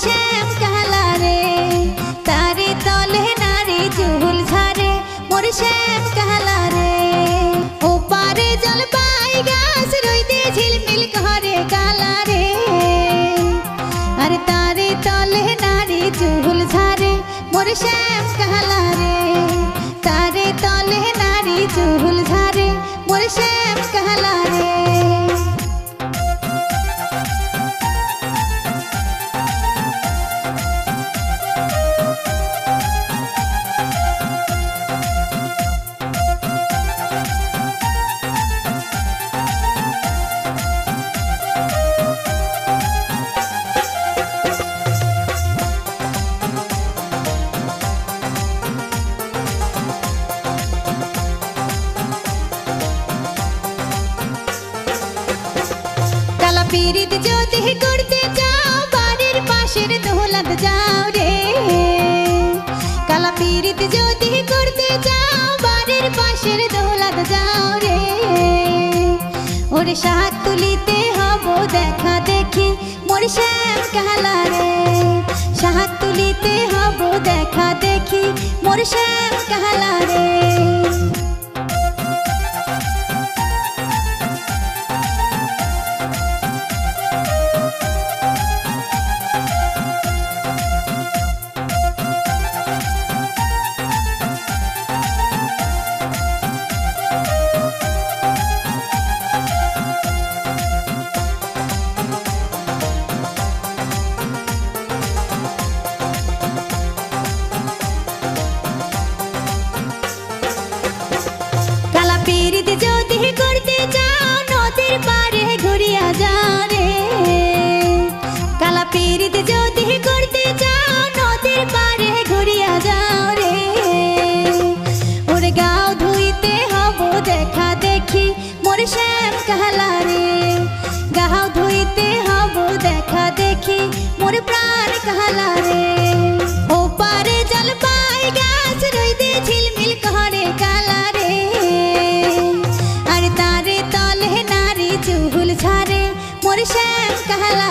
श्याम कहला रे तारे तले नारी चुल झारे मोर श्याम कहला रे ओ पारे जल पाई गाछ रोइते झिलमिल करे काला रे अरे तारे तले नारी चुल झारे मोर श्याम कहला रे तारे तले नारी चुल झारे मोर श्याम कहला रे। पीरित ज्योति करते जाओ बाड़ीर पाशेर दौलत जाओ रे काला पीरित ज्योति करते जाओ बाड़ीर पाशेर दौलत जाओ रे ओरे शाक तुलिते हबो देखा देखी मोर श्याम कहला रे शाक तुलिते हबो देखा देखी मोर श्याम कहला रे। पीरित ज्योति करते जाओ नदीर पारे घुरिया जाओ रे काला पीरित ज्योति करते जाओ नदीर पारे घुरिया जाओ रे ओरे गाँव धुइते हबो देखा देखी मोर श्याम कहला रे गाँव धुइते हबो देखा देखी मोर प्राण कहला रे ओ पारे जल पाई गाछ रोइते झिलमिल करे काला रे तारे तले नारी चुल झारे मोर श्याम कहला